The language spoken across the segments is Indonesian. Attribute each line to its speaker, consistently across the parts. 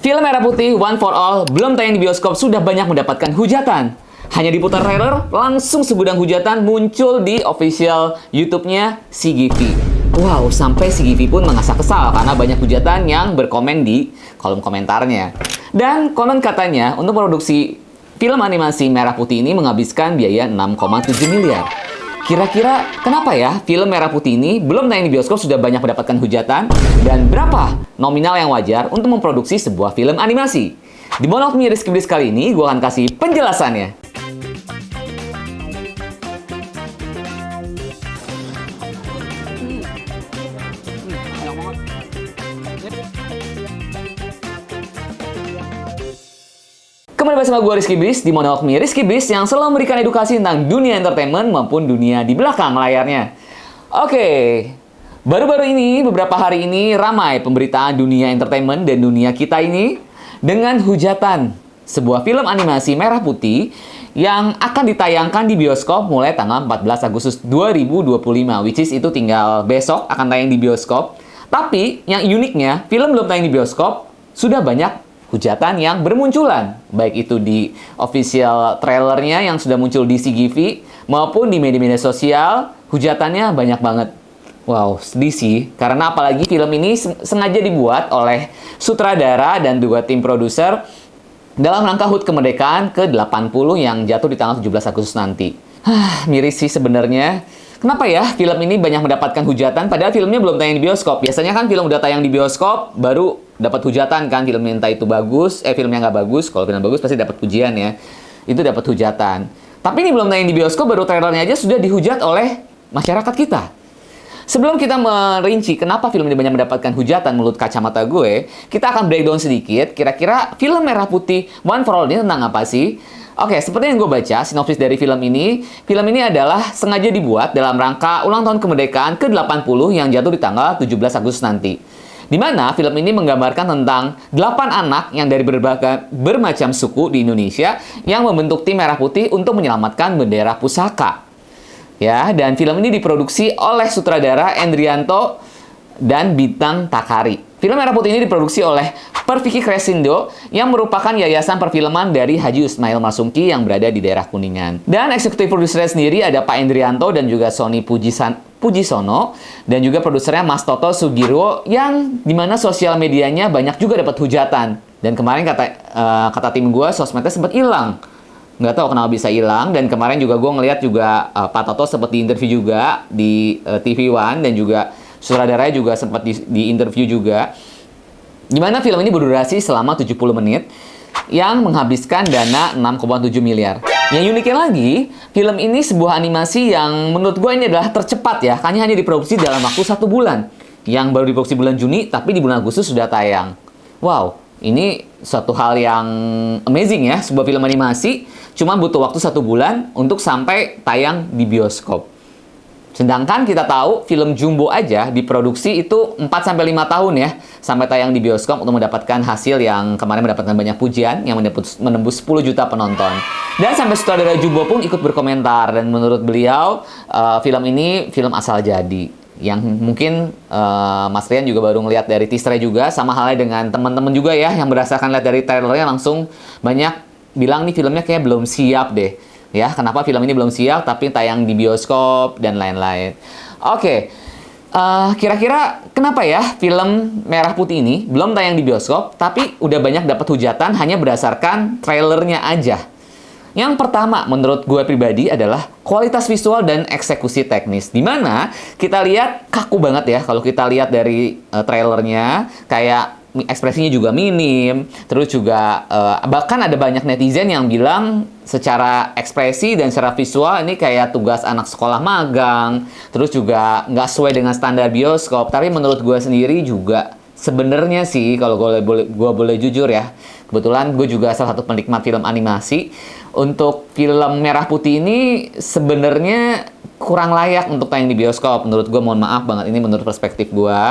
Speaker 1: Film Merah Putih One for All belum tayang di bioskop sudah banyak mendapatkan hujatan. Hanya diputar trailer, langsung segudang hujatan muncul di official YouTube-nya CGV. Wow, sampai CGV pun mengasah kesal karena banyak hujatan yang berkomen di kolom komentarnya. Dan konon katanya untuk produksi film animasi Merah Putih ini menghabiskan biaya 6,7 miliar. Kira-kira kenapa ya film Merah Putih ini belum tayang di bioskop sudah banyak mendapatkan hujatan? Dan berapa nominal yang wajar untuk memproduksi sebuah film animasi? Di Monok Me Rizky Blis kali ini, gue akan kasih penjelasannya. Kembali bersama gue Rizky Blis di Monok Me Rizky Blis yang selalu memberikan edukasi tentang dunia entertainment maupun dunia di belakang layarnya. Oke, baru-baru ini, beberapa hari ini ramai pemberitaan dunia entertainment dan dunia kita ini dengan hujatan sebuah film animasi Merah Putih yang akan ditayangkan di bioskop mulai tanggal 14 Agustus 2025, which is itu tinggal besok akan tayang di bioskop. Tapi yang uniknya, film belum tayang di bioskop, sudah banyak hujatan yang bermunculan, baik itu di official trailernya yang sudah muncul di CGV maupun di media-media sosial, hujatannya banyak banget. Wow, sedih sih, karena apalagi film ini sengaja dibuat oleh sutradara dan juga tim produser dalam rangka HUT kemerdekaan ke-80 yang jatuh di tanggal 17 Agustus nanti. Miris sih sebenarnya. Kenapa ya film ini banyak mendapatkan hujatan padahal filmnya belum tayang di bioskop? Biasanya kan film udah tayang di bioskop baru dapat hujatan kan, filmnya entah itu bagus, filmnya nggak bagus. Kalau film bagus pasti dapat pujian ya. Itu dapat hujatan. Tapi ini belum tayang di bioskop, baru trailernya aja sudah dihujat oleh masyarakat kita. Sebelum kita merinci kenapa film ini banyak mendapatkan hujatan menurut kacamata gue, kita akan breakdown sedikit kira-kira film Merah Putih One for All ini tentang apa sih? Oke, seperti yang gue baca, sinopsis dari film ini adalah sengaja dibuat dalam rangka ulang tahun kemerdekaan ke-80 yang jatuh di tanggal 17 Agustus nanti. Di mana film ini menggambarkan tentang 8 anak yang dari bermacam suku di Indonesia yang membentuk tim Merah Putih untuk menyelamatkan bendera pusaka. Ya, dan film ini diproduksi oleh sutradara Endrianto dan Bintang Takari. Film Merah Putih ini diproduksi oleh Perfiki Crescendo yang merupakan yayasan perfilman dari Haji Ismail Marzuki yang berada di daerah Kuningan. Dan eksekutif produsernya sendiri ada Pak Endrianto dan juga Sony Pujisono dan juga produsernya Mas Toto Sugiro yang dimana sosial medianya banyak juga dapat hujatan. Dan kemarin kata tim gue sosmednya sempat hilang. Nggak tahu kenapa bisa hilang. Dan kemarin juga gue ngeliat juga Pak Toto sempat diinterview juga di TV One dan juga sutradaranya juga sempat di interview juga. Dimana film ini berdurasi selama 70 menit yang menghabiskan dana 6,7 miliar. Yang uniknya lagi, film ini sebuah animasi yang menurut gue ini adalah tercepat ya. Hanya diproduksi dalam waktu 1 bulan. Yang baru diproduksi bulan Juni, tapi di bulan Agustus sudah tayang. Wow, ini suatu hal yang amazing ya. Sebuah film animasi cuma butuh waktu 1 bulan untuk sampai tayang di bioskop. Sedangkan kita tahu film Jumbo aja diproduksi itu 4-5 tahun ya sampai tayang di bioskop untuk mendapatkan hasil yang kemarin mendapatkan banyak pujian yang menembus 10 juta penonton. Dan sampai sutradara Jumbo pun ikut berkomentar dan menurut beliau film ini film asal jadi. Yang mungkin Mas Rian juga baru ngeliat dari teasernya juga, sama halnya dengan teman-teman juga ya yang berdasarkan lihat dari trailernya langsung banyak bilang nih filmnya kayak belum siap deh. Ya, kenapa film ini belum siap tapi tayang di bioskop dan lain-lain. Oke, kira-kira kenapa ya film Merah Putih ini belum tayang di bioskop tapi udah banyak dapat hujatan hanya berdasarkan trailernya aja? Yang pertama menurut gue pribadi adalah kualitas visual dan eksekusi teknis. Dimana kita lihat kaku banget ya kalau kita lihat dari trailernya, kayak ekspresinya juga minim, terus juga bahkan ada banyak netizen yang bilang secara ekspresi dan secara visual ini kayak tugas anak sekolah magang, terus juga nggak sesuai dengan standar bioskop. Tapi menurut gue sendiri juga sebenarnya sih kalau gue boleh jujur ya, kebetulan gue juga salah satu penikmat film animasi. Untuk film Merah Putih ini sebenarnya kurang layak untuk tayang di bioskop. Menurut gue, mohon maaf banget, ini menurut perspektif gue.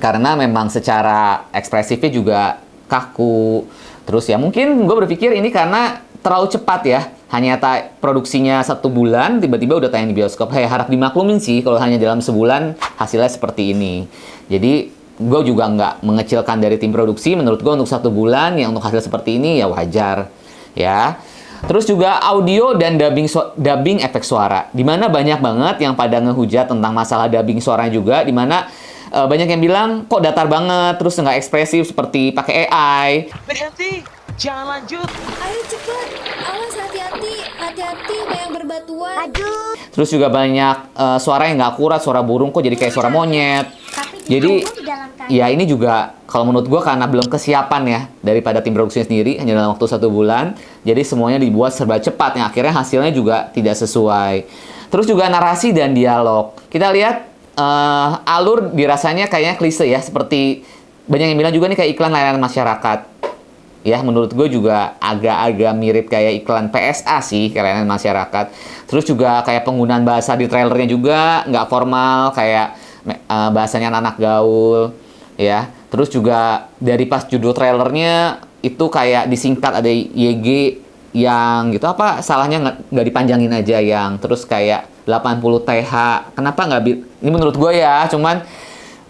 Speaker 1: Karena memang secara ekspresifnya juga kaku. Terus ya mungkin gue berpikir ini karena terlalu cepat ya. Hanya produksinya 1 bulan, tiba-tiba udah tayang di bioskop. Harap dimaklumin sih kalau hanya dalam sebulan hasilnya seperti ini. Jadi gue juga nggak mengecilkan dari tim produksi. Menurut gue untuk 1 bulan ya untuk hasil seperti ini ya wajar ya. Terus juga audio dan dubbing efek suara, dimana banyak banget yang pada ngehujat tentang masalah dubbing suara juga, dimana banyak yang bilang kok datar banget, terus nggak ekspresif seperti pakai AI.
Speaker 2: Berhenti, jangan lanjut.
Speaker 3: Ayo cepet, awas hati-hati, hati-hati banyak berbatuan. Aduh.
Speaker 1: Terus juga banyak suara yang nggak akurat, suara burung kok jadi kayak suara monyet. Jadi ya ini juga kalau menurut gue karena belum kesiapan ya daripada tim produksinya sendiri, hanya dalam waktu 1 bulan. Jadi semuanya dibuat serba cepat yang akhirnya hasilnya juga tidak sesuai. Terus juga narasi dan dialog. Kita lihat alur dirasanya kayaknya klise ya, seperti banyak yang bilang juga nih kayak iklan layanan masyarakat. Ya, menurut gue juga agak-agak mirip kayak iklan PSA sih, kayak layanan masyarakat. Terus juga kayak penggunaan bahasa di trailernya juga nggak formal, kayak bahasanya anak gaul, ya. Terus juga dari pas judul trailernya itu kayak disingkat ada YG yang gitu, apa salahnya nggak dipanjangin aja yang terus kayak 80 TH. Kenapa nggak ini menurut gue ya, cuman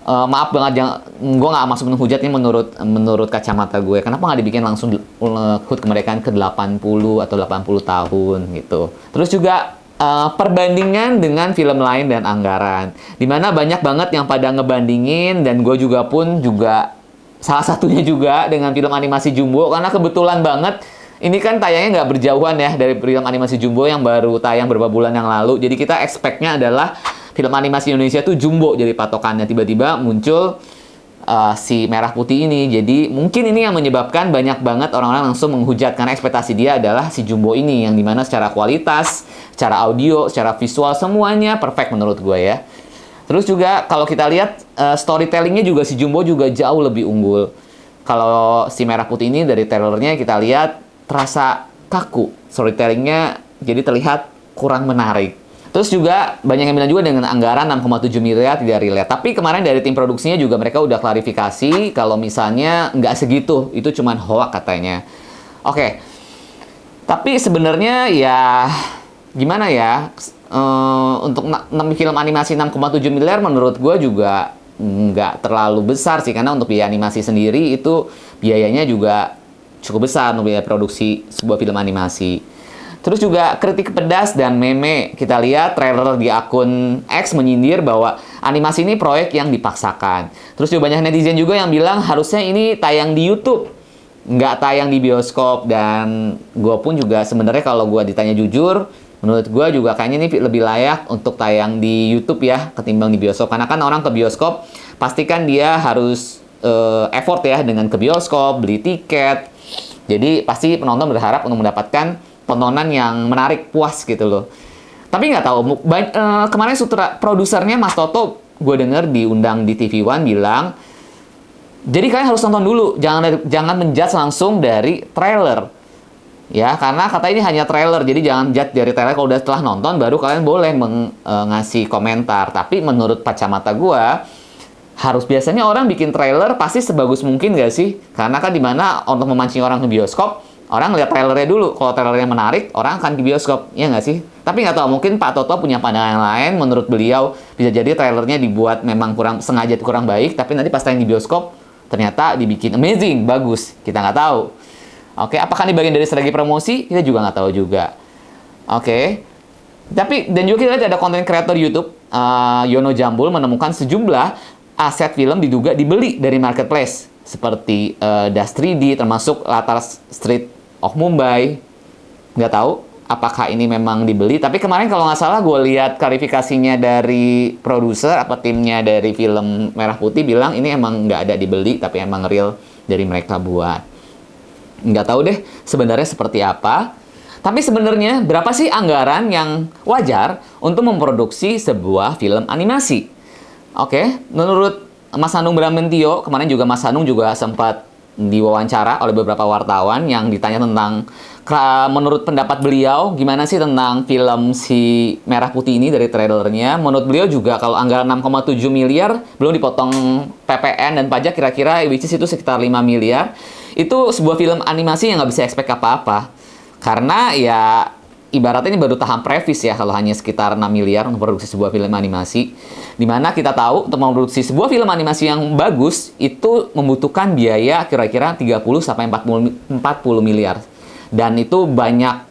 Speaker 1: maaf banget, gue nggak maksud menghujat ini menurut kacamata gue. Kenapa nggak dibikin langsung HUT kemerdekaan ke 80 atau 80 tahun gitu. Terus juga perbandingan dengan film lain dan anggaran, dimana banyak banget yang pada ngebandingin, dan gue juga salah satunya juga dengan film animasi Jumbo, karena kebetulan banget ini kan tayangnya nggak berjauhan ya dari film animasi Jumbo yang baru tayang beberapa bulan yang lalu. Jadi kita expect-nya adalah film animasi Indonesia tuh Jumbo jadi patokannya, tiba-tiba muncul si Merah Putih ini. Jadi mungkin ini yang menyebabkan banyak banget orang-orang langsung menghujat, karena ekspektasi dia adalah si Jumbo ini, yang dimana secara kualitas, secara audio, secara visual, semuanya perfect menurut gue ya. Terus juga kalau kita lihat storytellingnya juga si Jumbo juga jauh lebih unggul. Kalau si Merah Putih ini dari trailernya kita lihat terasa kaku, storytellingnya jadi terlihat kurang menarik. Terus juga banyak yang bilang juga dengan anggaran 6,7 miliar tidak relate. Tapi kemarin dari tim produksinya juga mereka udah klarifikasi kalau misalnya nggak segitu, itu cuman hoax katanya. Oke. Tapi sebenarnya ya gimana ya, untuk film animasi 6,7 miliar menurut gue juga nggak terlalu besar sih, karena untuk biaya animasi sendiri itu biayanya juga cukup besar untuk biaya produksi sebuah film animasi. Terus juga kritik pedas dan meme. Kita lihat trailer di akun X menyindir bahwa animasi ini proyek yang dipaksakan. Terus juga banyak netizen juga yang bilang harusnya ini tayang di YouTube, nggak tayang di bioskop. Dan gue pun juga sebenarnya kalau gue ditanya jujur, menurut gue juga kayaknya ini lebih layak untuk tayang di YouTube ya ketimbang di bioskop. Karena kan orang ke bioskop pastikan dia harus effort ya dengan ke bioskop, beli tiket. Jadi pasti penonton berharap untuk mendapatkan tontonan yang menarik, puas gitu loh. Tapi nggak tahu, kemarin produsernya Mas Toto, gue denger diundang di TV One bilang, jadi kalian harus nonton dulu, jangan menjudge langsung dari trailer. Ya, karena kata ini hanya trailer, jadi jangan judge dari trailer. Kalau udah setelah nonton, baru kalian boleh ngasih komentar. Tapi menurut kacamata gue, harus biasanya orang bikin trailer pasti sebagus mungkin nggak sih? Karena kan dimana untuk memancing orang ke bioskop, orang lihat trailernya dulu. Kalau trailernya menarik, orang akan di bioskop. Ya nggak sih? Tapi nggak tahu, mungkin Pak Toto punya pandangan yang lain. Menurut beliau, bisa jadi trailernya dibuat memang sengaja kurang baik. Tapi nanti pas tayang di bioskop, ternyata dibikin amazing, bagus. Kita nggak tahu. Oke, apakah ini bagian dari strategi promosi? Kita juga nggak tahu juga. Oke. Tapi, dan juga kita lihat ada konten kreator YouTube, Yono Jambul, menemukan sejumlah aset film diduga dibeli dari marketplace. Seperti Das 3D, termasuk latar street of Mumbai. Nggak tahu apakah ini memang dibeli. Tapi kemarin kalau nggak salah gue lihat klarifikasinya dari produser apa timnya dari film Merah Putih bilang ini emang nggak ada dibeli, tapi emang real dari mereka buat. Nggak tahu deh sebenarnya seperti apa. Tapi sebenarnya berapa sih anggaran yang wajar untuk memproduksi sebuah film animasi? Oke, menurut Mas Hanung Bramantio, kemarin juga Mas Hanung juga sempat diwawancara oleh beberapa wartawan yang ditanya tentang menurut pendapat beliau gimana sih tentang film si Merah Putih ini dari trailernya. Menurut beliau juga kalau anggaran 6,7 miliar belum dipotong PPN dan pajak, kira-kira which is itu sekitar 5 miliar. Itu sebuah film animasi yang nggak bisa expect apa-apa. Karena ya ibaratnya ini baru tahap previs ya, kalau hanya sekitar 6 miliar untuk produksi sebuah film animasi. Dimana kita tahu untuk memproduksi sebuah film animasi yang bagus itu membutuhkan biaya kira-kira 30-40 miliar. Dan itu banyak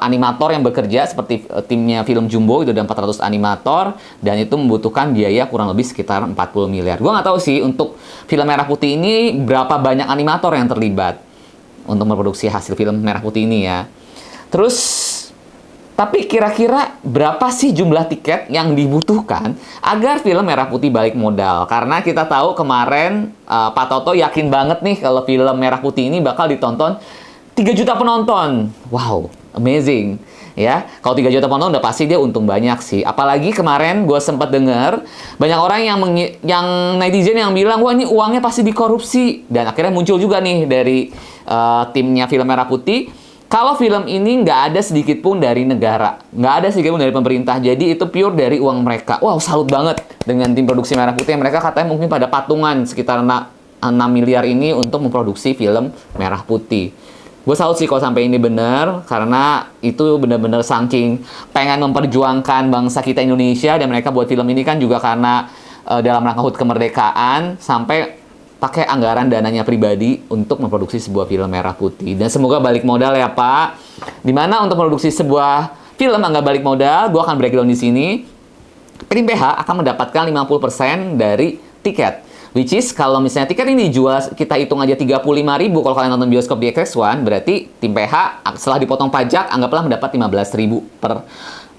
Speaker 1: animator yang bekerja seperti timnya film Jumbo itu ada 400 animator dan itu membutuhkan biaya kurang lebih sekitar 40 miliar. Gua nggak tahu sih untuk film Merah Putih ini berapa banyak animator yang terlibat untuk memproduksi hasil film Merah Putih ini ya. Terus tapi kira-kira berapa sih jumlah tiket yang dibutuhkan agar film Merah Putih balik modal? Karena kita tahu kemarin Pak Toto yakin banget nih kalau film Merah Putih ini bakal ditonton 3 juta penonton. Wow, amazing. Ya, kalau 3 juta penonton udah pasti dia untung banyak sih. Apalagi kemarin gue sempat dengar banyak orang yang netizen yang bilang, wah ini uangnya pasti dikorupsi. Dan akhirnya muncul juga nih dari timnya film Merah Putih, kalau film ini nggak ada sedikit pun dari negara, nggak ada sedikit pun dari pemerintah. Jadi itu pure dari uang mereka. Wow, salut banget dengan tim produksi Merah Putih. Mereka katanya mungkin pada patungan sekitar 6 miliar ini untuk memproduksi film Merah Putih. Gue salut sih kalau sampai ini bener, karena itu bener-bener saking pengen memperjuangkan bangsa kita Indonesia, dan mereka buat film ini kan juga karena dalam rangka HUT kemerdekaan, sampai pakai anggaran dananya pribadi untuk memproduksi sebuah film Merah Putih. Dan semoga balik modal ya Pak. Dimana untuk memproduksi sebuah film nggak balik modal, gue akan breakdown di sini. Tim PH akan mendapatkan 50% dari tiket. Which is, kalau misalnya tiket ini dijual, kita hitung aja 35.000 kalau kalian nonton bioskop di XX1, berarti tim PH setelah dipotong pajak, anggaplah mendapat 15.000 per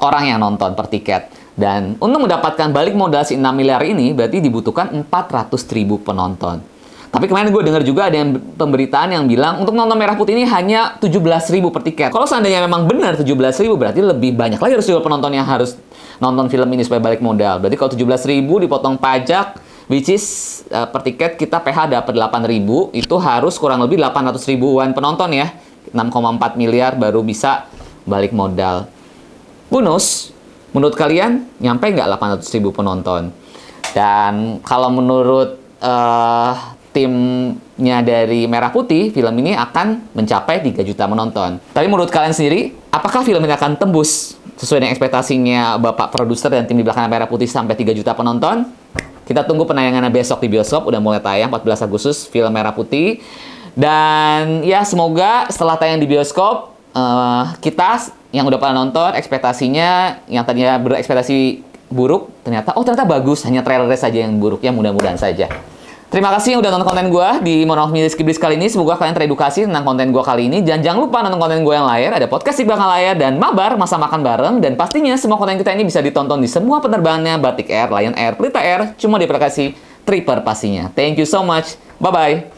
Speaker 1: orang yang nonton per tiket. Dan untuk mendapatkan balik modal si 6 miliar ini, berarti dibutuhkan 400.000 penonton. Tapi kemarin gue dengar juga ada yang pemberitaan yang bilang, untuk nonton Merah Putih ini hanya 17.000 per tiket. Kalau seandainya memang benar 17.000, berarti lebih banyak lagi harus juga penonton yang harus nonton film ini supaya balik modal. Berarti kalau 17.000 dipotong pajak, which is per tiket kita PH dapat 8.000, itu harus kurang lebih 800 ribuan penonton ya. 6,4 miliar baru bisa balik modal. Bonus, menurut kalian nyampe nggak 800.000 penonton? Dan kalau menurut timnya dari Merah Putih, film ini akan mencapai 3 juta menonton. Tapi menurut kalian sendiri, apakah film ini akan tembus sesuai dengan ekspektasinya Bapak produser dan tim di belakang Merah Putih sampai 3 juta penonton? Kita tunggu penayangannya besok di bioskop, udah mulai tayang 14 Agustus film Merah Putih. Dan ya semoga setelah tayang di bioskop, kita yang udah pernah nonton, ekspektasinya yang tadinya berekspektasi buruk, ternyata bagus, hanya trailernya saja yang buruk, ya mudah-mudahan saja. Terima kasih yang udah nonton konten gue di Monolog Rizky Bliss kali ini. Semoga kalian teredukasi tentang konten gue kali ini. Dan jangan lupa nonton konten gue yang lain. Ada podcast di belakang layar dan mabar masa makan bareng. Dan pastinya semua konten kita ini bisa ditonton di semua penerbangannya Batik Air, Lion Air, Pelita Air. Cuma di aplikasi Tripper pastinya. Thank you so much. Bye-bye.